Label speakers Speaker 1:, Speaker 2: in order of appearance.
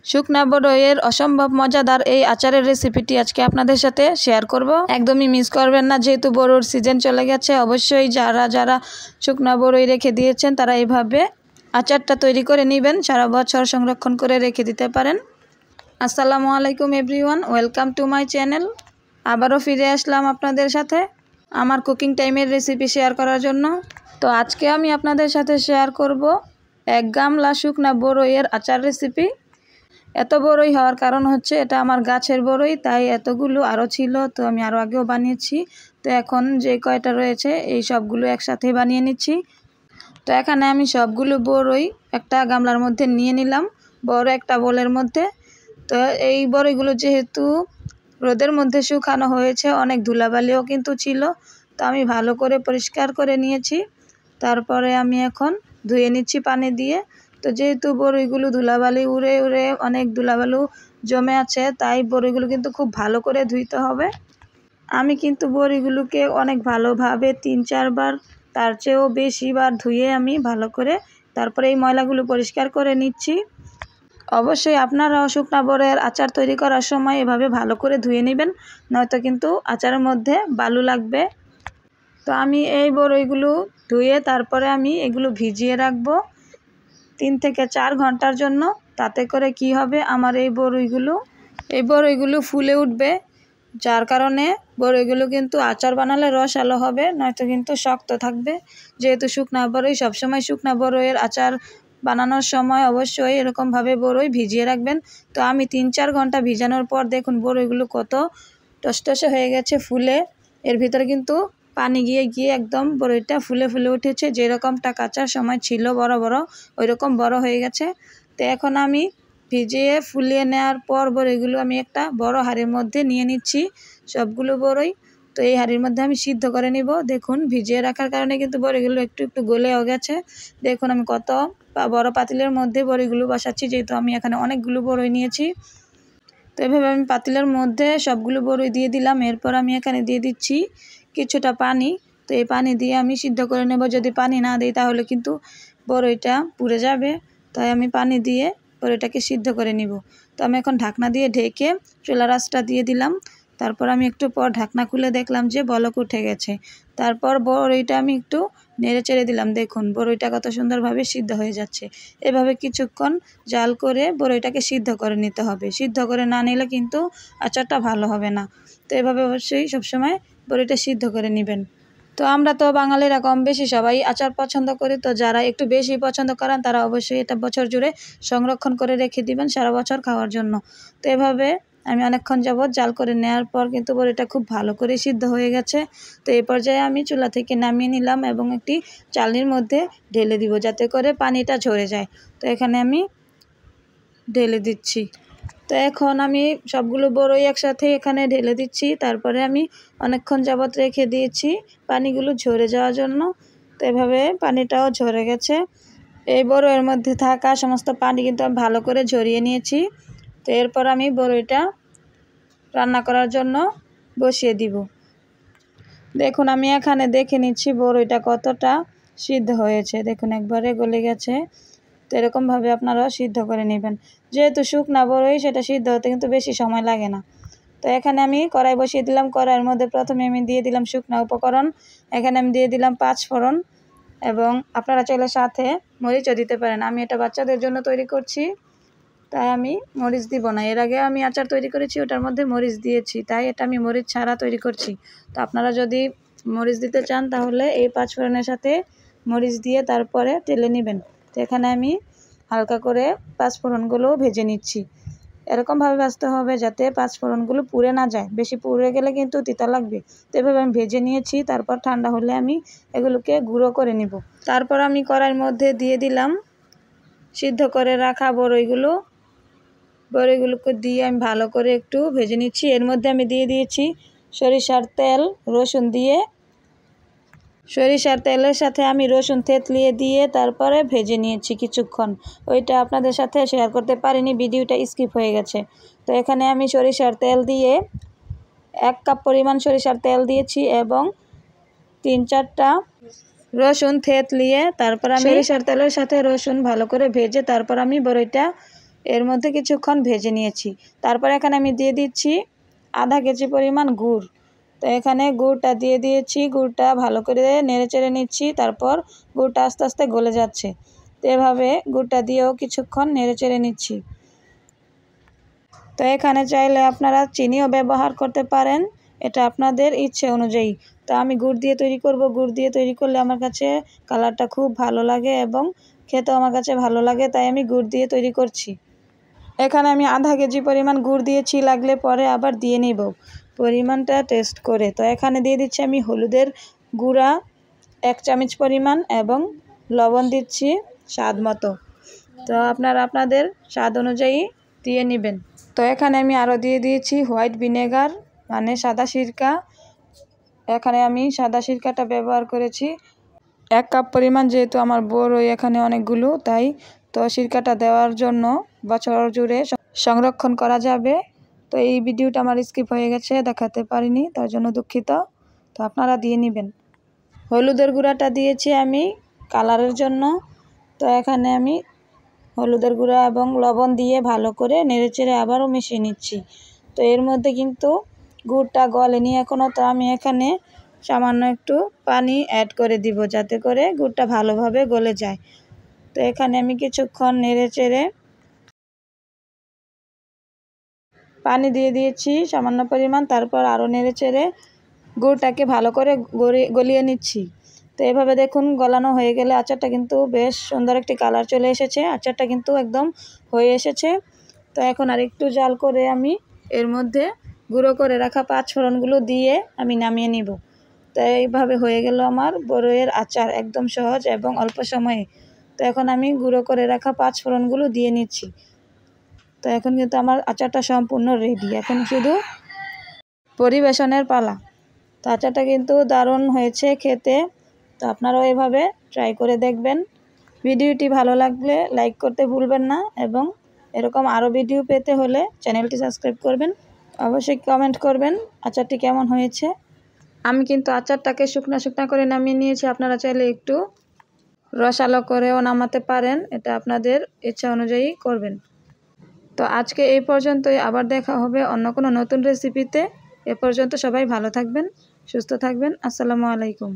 Speaker 1: শুকনা বড়ইয়ের অসম্ভব মজাদার এই আচারের রেসিপিটি আজকে আপনাদের সাথে শেয়ার করব। একদমই মিস করবেন না, যেহেতু বড়ইর সিজন চলে গেছে। অবশ্যই যারা যারা শুকনা বড়ই রেখে দিয়েছেন তারা এইভাবে আচারটা তৈরি করে নেবেন, সারা বছর সংরক্ষণ করে রেখে দিতে পারেন। আসসালামু আলাইকুম everyone, welcome to my channel. আবারও ফিরে আসলাম আপনাদের সাথে আমার কুকিং টাইমের রেসিপি শেয়ার করার জন্য। তো আজকে আমি আপনাদের সাথে শেয়ার করব 1 গামলা শুকনা বড়ইয়ের আচার রেসিপি। এত বড়ই হওয়ার কারণ হচ্ছে এটা আমার গাছের বড়ই, তাই এতগুলো আরও ছিল, তো আমি আরও আগেও বানিয়েছি। তো এখন যে কয়টা রয়েছে এই সবগুলো একসাথে বানিয়ে নিচ্ছি। তো এখানে আমি সবগুলো বড়ই একটা গামলার মধ্যে নিয়ে নিলাম, বড় একটা বোলের মধ্যে। তো এই বড়ইগুলো যেহেতু রোদের মধ্যে শুকানো হয়েছে, অনেক ধুলাবালিও কিন্তু ছিল, তো আমি ভালো করে পরিষ্কার করে নিয়েছি। তারপরে আমি এখন ধুয়ে নিচ্ছি পানি দিয়ে। তো যেহেতু বড়ইগুলো ধুলাবালি উড়ে উড়ে অনেক ধুলাবালু জমে আছে, তাই বড়ইগুলো কিন্তু খুব ভালো করে ধুইতে হবে। আমি কিন্তু বড়িগুলোকে অনেক ভালোভাবে 3-4 বার, তার চেয়েও বেশি বার ধুয়ে আমি ভালো করে তারপরে এই ময়লাগুলো পরিষ্কার করে নিচ্ছি। অবশ্যই আপনারাও শুকনা বড়ইয়ের আচার তৈরি করার সময় এভাবে ভালো করে ধুয়ে নেবেন, নয়তো কিন্তু আচারের মধ্যে বালু লাগবে। তো আমি এই বড়ইগুলো ধুয়ে তারপরে আমি এগুলো ভিজিয়ে রাখবো 3 থেকে 4 ঘন্টার জন্য। তাতে করে কি হবে, আমার এই বড়ইগুলো ফুলে উঠবে, যার কারণে বড়ইগুলো কিন্তু আচার বানালে রসালো হবে, নয়তো কিন্তু শক্ত থাকবে। যেহেতু শুকনা বড়ই, সবসময় শুকনা বড়ইয়ের আচার বানানোর সময় অবশ্যই এরকমভাবে বড়ই ভিজিয়ে রাখবেন। তো আমি 3-4 ঘন্টা ভিজানোর পর দেখুন বড়ইগুলো কত টসটসে হয়ে গেছে ফুলে। এর ভিতরে কিন্তু পানি গিয়ে গিয়ে একদম বড়ইটা ফুলে ফুলে উঠেছে, যেরকমটা কাঁচার সময় ছিল বড় বড়, ওই রকম বড় হয়ে গেছে। তো এখন আমি ভিজিয়ে ফুলিয়ে নেওয়ার পর বড়ইগুলো আমি একটা বড় হাঁড়ির মধ্যে নিয়ে নিচ্ছি সবগুলো বড়ই। তো এই হাঁড়ির মধ্যে আমি সিদ্ধ করে নিব। দেখুন ভিজিয়ে রাখার কারণে কিন্তু বড়িগুলো একটু একটু গলেও গেছে। দেখুন আমি কত বড় পাতিলের মধ্যে বড়িগুলো বসাচ্ছি, যেহেতু আমি এখানে অনেকগুলো বড়ই নিয়েছি। তো এভাবে আমি পাতিলের মধ্যে সবগুলো বড়ই দিয়ে দিলাম। এরপর আমি এখানে দিয়ে দিচ্ছি কিছুটা পানি। তো এই পানি দিয়ে আমি সিদ্ধ করে নেব। যদি পানি না দিই তাহলে কিন্তু বড়ইটা পুড়ে যাবে, তাই আমি পানি দিয়ে বড়ইটাকে সিদ্ধ করে নিব। তো আমি এখন ঢাকনা দিয়ে ঢেকে চুলার আঁচটা দিয়ে দিলাম। তারপর আমি একটু পর ঢাকনা খুলে দেখলাম যে বলক উঠে গেছে। তারপর বড়ইটা আমি একটু নেড়ে চেড়ে দিলাম। দেখুন বড়ইটা কত সুন্দরভাবে সিদ্ধ হয়ে যাচ্ছে। এভাবে কিছুক্ষণ জাল করে বড়ইটাকে সিদ্ধ করে নিতে হবে। সিদ্ধ করে না নিলে কিন্তু আচারটা ভালো হবে না। তো এভাবে অবশ্যই সবসময় বড়িটা সিদ্ধ করে নেবেন। তো আমরা তো বাঙালিরা কম বেশি সবাই আচার পছন্দ করি। তো যারা একটু বেশি পছন্দ করেন তারা অবশ্যই এটা বছর জুড়ে সংরক্ষণ করে রেখে দিবেন সারা বছর খাওয়ার জন্য। তো এভাবে আমি অনেকক্ষণ যাবৎ জাল করে নেওয়ার পর কিন্তু বড়িটা খুব ভালো করে সিদ্ধ হয়ে গেছে। তো এই পর্যায়ে আমি চুলা থেকে নামিয়ে নিলাম এবং একটি চালনির মধ্যে ঢেলে দিব, যাতে করে পানিটা ঝরে যায়। তো এখানে আমি ঢেলে দিচ্ছি। তো এখন আমি সবগুলো বড়ই একসাথে এখানে ঢেলে দিচ্ছি। তারপরে আমি অনেকক্ষণ যাবৎ রেখে দিয়েছি পানিগুলো ঝরে যাওয়ার জন্য। তো এভাবে পানিটাও ঝরে গেছে। এই বড়ইয়ের মধ্যে থাকা সমস্ত পানি কিন্তু আমি ভালো করে ঝরিয়ে নিয়েছি। তো এরপর আমি বড়ইটা রান্না করার জন্য বসিয়ে দিব। দেখুন আমি এখানে দেখে নিচ্ছি বড়ইটা কতটা সিদ্ধ হয়েছে। দেখুন একবারে গলে গেছে। তো এরকমভাবে আপনারাও সিদ্ধ করে নেবেন। যেহেতু শুকনা বড়ই, সেটা সিদ্ধ হতে কিন্তু বেশি সময় লাগে না। তো এখানে আমি কড়াই বসিয়ে দিলাম। কড়াইয়ের মধ্যে প্রথমে আমি দিয়ে দিলাম শুকনা উপকরণ। এখানে আমি দিয়ে দিলাম 5 ফোড়ন, এবং আপনারা চাইলে সাথে মরিচও দিতে পারেন। আমি এটা বাচ্চাদের জন্য তৈরি করছি, তাই আমি মরিচ দিব না। এর আগে আমি আচার তৈরি করেছি, ওটার মধ্যে মরিচ দিয়েছি, তাই এটা আমি মরিচ ছাড়া তৈরি করছি। তো আপনারা যদি মরিচ দিতে চান তাহলে এই 5 ফোড়নের সাথে মরিচ দিয়ে তারপরে তেলে নেবেন। তো এখানে আমি হালকা করে 5 ফোড়নগুলো ভেজে নিচ্ছি। এরকমভাবে ভাজতে হবে যাতে 5 ফোড়নগুলো পুড়ে না যায়, বেশি পুড়ে গেলে কিন্তু তিতা লাগবে। তো এভাবে আমি ভেজে নিয়েছি। তারপর ঠান্ডা হলে আমি এগুলোকে গুঁড়ো করে নিব। তারপর আমি কড়াইয়ের মধ্যে দিয়ে দিলাম সিদ্ধ করে রাখা বড়ইগুলোকে দিয়ে আমি ভালো করে একটু ভেজে নিচ্ছি। এর মধ্যে আমি দিয়ে দিয়েছি সরিষার তেল, রসুন দিয়ে সরিষার তেলের সাথে আমি রসুন থেতলিয়ে দিয়ে তারপরে ভেজে নিয়েছি কিছুক্ষণ। ওইটা আপনাদের সাথে শেয়ার করতে পারিনি, ভিডিওটা স্কিপ হয়ে গেছে। তো এখানে আমি সরিষার তেল দিয়ে 1 কাপ পরিমাণ সরিষার তেল দিয়েছি এবং 3-4টা রসুন থেতলিয়ে তারপর আমি সরিষার তেলের সাথে রসুন ভালো করে ভেজে তারপর আমি বড়ইটা এর মধ্যে কিছুক্ষণ ভেজে নিয়েছি। তারপর এখানে আমি দিয়ে দিচ্ছি আধা কেজি পরিমাণ গুড়। তো এখানে গুড়টা দিয়ে দিয়েছি, গুড়টা ভালো করে নেড়ে চেড়ে নিচ্ছি। তারপর গুড়টা আস্তে আস্তে গলে যাচ্ছে, তো এভাবে গুড়টা দিয়েও কিছুক্ষণ নেড়ে চেড়ে নিচ্ছি। তো এখানে চাইলে আপনারা চিনিও ব্যবহার করতে পারেন, এটা আপনাদের ইচ্ছে অনুযায়ী। তো আমি গুড় দিয়ে তৈরি করব। গুড় দিয়ে তৈরি করলে আমার কাছে কালারটা খুব ভালো লাগে এবং খেতেও আমার কাছে ভালো লাগে, তাই আমি গুড় দিয়ে তৈরি করছি। এখানে আমি আধা কেজি পরিমাণ গুড় দিয়েছি, লাগলে পরে আবার দিয়ে নিব পরিমাণটা টেস্ট করে। তো এখানে দিয়ে দিচ্ছি আমি হলুদের গুঁড়া 1 চামচ পরিমাণ এবং লবণ দিচ্ছি স্বাদ মতো। তো আপনারা আপনাদের স্বাদ অনুযায়ী দিয়ে নেবেন। তো এখানে আমি আরও দিয়ে দিয়েছি হোয়াইট ভিনেগার মানে সাদা সিরকা। এখানে আমি সাদা সিরকাটা ব্যবহার করেছি 1 কাপ পরিমাণ, যেহেতু আমার বড়ই এখানে অনেকগুলো, তাই তো সিরকাটা দেওয়ার জন্য বছর জুড়ে সংরক্ষণ করা যাবে। তো এই ভিডিওটা আমার স্কিপ হয়ে গেছে, দেখাতে পারিনি, তার জন্য দুঃখিত। তো আপনারা দিয়ে নেবেন। হলুদের গুঁড়াটা দিয়েছি আমি কালারের জন্য। তো এখানে আমি হলুদের গুঁড়া এবং লবণ দিয়ে ভালো করে নেড়েচেড়ে আবারও মিশিয়ে নিচ্ছি। তো এর মধ্যে কিন্তু গুড়টা গলেনি এখনও, তো আমি এখানে সামান্য একটু পানি অ্যাড করে দিব যাতে করে গুড়টা ভালোভাবে গলে যায়। তো এখানে আমি কিছুক্ষণ নেড়েচেড়ে পানি দিয়ে দিয়েছি সামান্য পরিমাণ, তারপর আরও নেড়েচেড়ে গুড়টাকে ভালো করে গলিয়ে নিচ্ছি। তো এভাবে দেখুন গলানো হয়ে গেলে আচারটা কিন্তু বেশ সুন্দর একটি কালার চলে এসেছে, আচারটা কিন্তু একদম হয়ে এসেছে। তো এখন আর একটু জাল করে আমি এর মধ্যে গুঁড়ো করে রাখা 5 ফোড়নগুলো দিয়ে আমি নামিয়ে নিব। তো এইভাবে হয়ে গেল আমার বড়ইয়ের আচার, একদম সহজ এবং অল্প সময়ে। তো এখন আমি গুঁড়ো করে রাখা 5 ফোড়নগুলো দিয়ে নিচ্ছি। তো এখন কিন্তু আমার আচারটা সম্পূর্ণ রেডি, এখন শুধু পরিবেশনের পালা। তো আচারটা কিন্তু দারুণ হয়েছে খেতে। তো আপনারাও এভাবে ট্রাই করে দেখবেন। ভিডিওটি ভালো লাগলে লাইক করতে ভুলবেন না এবং এরকম আরও ভিডিও পেতে হলে চ্যানেলটি সাবস্ক্রাইব করবেন। অবশ্যই কমেন্ট করবেন আচারটি কেমন হয়েছে। আমি কিন্তু আচারটাকে শুকনা শুকনা করে নামিয়ে নিয়েছি, আপনারা চাইলে একটু রসালো করেও নামাতে পারেন, এটা আপনাদের ইচ্ছা অনুযায়ী করবেন। তো আজকে এই পর্যন্তই, আবার দেখা হবে অন্য কোনো নতুন রেসিপিতে। এ পর্যন্ত সবাই ভালো থাকবেন, সুস্থ থাকবেন। আসসালামু আলাইকুম।